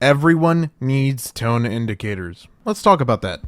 Everyone needs tone indicators. Let's talk about that.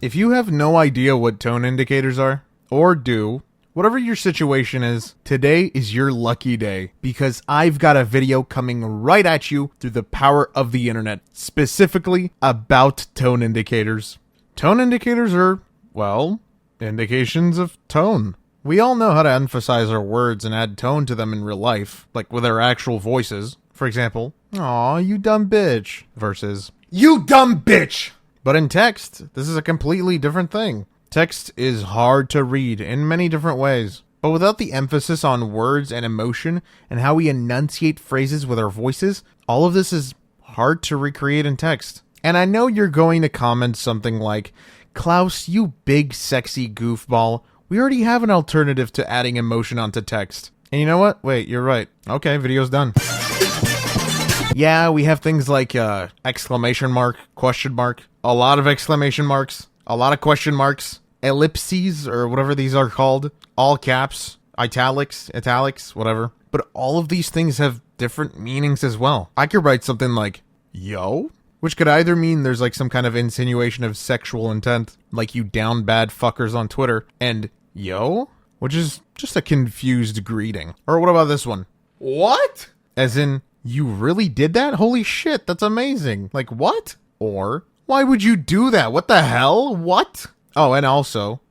If you have no idea what tone indicators are, or do, whatever your situation is, today is your lucky day because I've got a video coming right at you through the power of the internet, specifically about tone indicators. Tone indicators are, well, indications of tone. We all know how to emphasize our words and add tone to them in real life, like with our actual voices. For example, "Aw, you dumb bitch," versus "You dumb bitch!" But in text, this is a completely different thing. Text is hard to read in many different ways, but without the emphasis on words and emotion and how we enunciate phrases with our voices, all of this is hard to recreate in text. And I know you're going to comment something like, "Klaus, you big sexy goofball. We already have an alternative to adding emotion onto text." And you know what? Wait, you're right. Okay, video's done. Yeah, we have things like exclamation mark, question mark, a lot of exclamation marks, a lot of question marks, ellipses, or whatever these are called, all caps, italics, whatever. But all of these things have different meanings as well. I could write something like, "Yo?" which could either mean there's like some kind of insinuation of sexual intent, like you down bad fuckers on Twitter, and "Yo?" which is just a confused greeting. Or what about this one? "What?" as in, "You really did that? Holy shit, that's amazing." Like, what? Or, "Why would you do that? What the hell? What?" Oh, and also,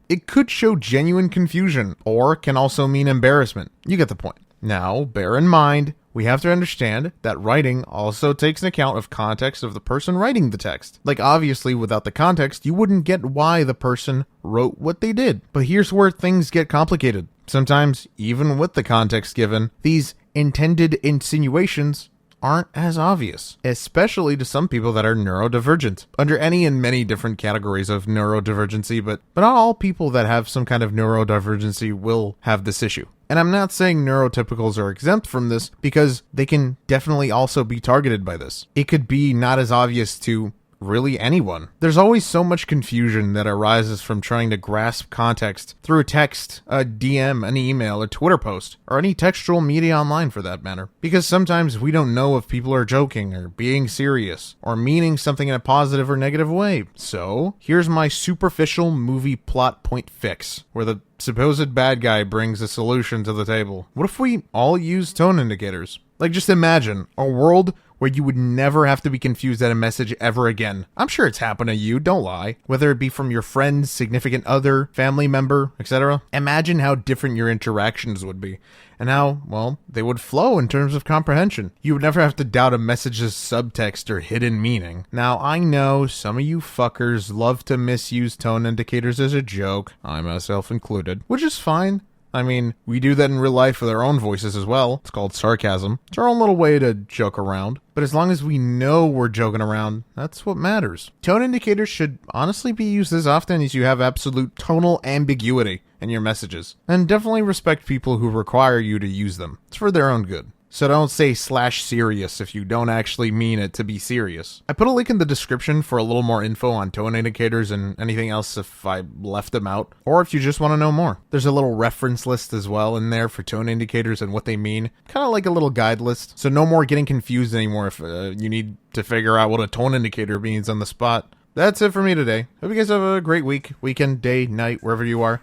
it could show genuine confusion, or can also mean embarrassment. You get the point. Now, bear in mind, we have to understand that writing also takes an account of context of the person writing the text. Like, obviously, without the context, you wouldn't get why the person wrote what they did. But here's where things get complicated. Sometimes, even with the context given, these intended insinuations aren't as obvious, especially to some people that are neurodivergent, under any and many different categories of neurodivergency, but not all people that have some kind of neurodivergency will have this issue. And I'm not saying neurotypicals are exempt from this, because they can definitely also be targeted by this. It could be not as obvious to really anyone. There's always so much confusion that arises from trying to grasp context through a text, a DM, an email, a Twitter post, or any textual media online for that matter. Because sometimes we don't know if people are joking or being serious or meaning something in a positive or negative way. So, here's my superficial movie plot point fix, where the supposed bad guy brings a solution to the table. What if we all use tone indicators? Like, just imagine a world where you would never have to be confused at a message ever again. I'm sure it's happened to you, don't lie. Whether it be from your friends, significant other, family member, etc. Imagine how different your interactions would be, and how, well, they would flow in terms of comprehension. You would never have to doubt a message's subtext or hidden meaning. Now, I know some of you fuckers love to misuse tone indicators as a joke, I myself included, which is fine. I mean, we do that in real life with our own voices as well. It's called sarcasm. It's our own little way to joke around. But as long as we know we're joking around, that's what matters. Tone indicators should honestly be used as often as you have absolute tonal ambiguity in your messages. And definitely respect people who require you to use them. It's for their own good. So don't say /serious if you don't actually mean it to be serious. I put a link in the description for a little more info on tone indicators and anything else if I left them out, or if you just want to know more. There's a little reference list as well in there for tone indicators and what they mean, kind of like a little guide list, so no more getting confused anymore if you need to figure out what a tone indicator means on the spot. That's it for me today. Hope you guys have a great week, weekend, day, night, wherever you are.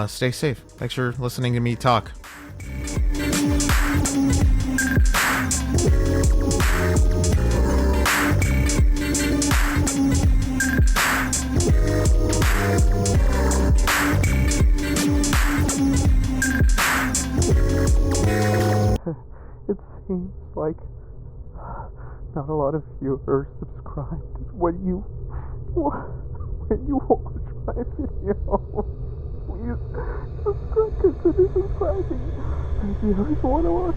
Stay safe. Thanks for listening to me talk. It seems like not a lot of you are subscribed when you watch my video. Please subscribe, consider subscribing. If you always want to watch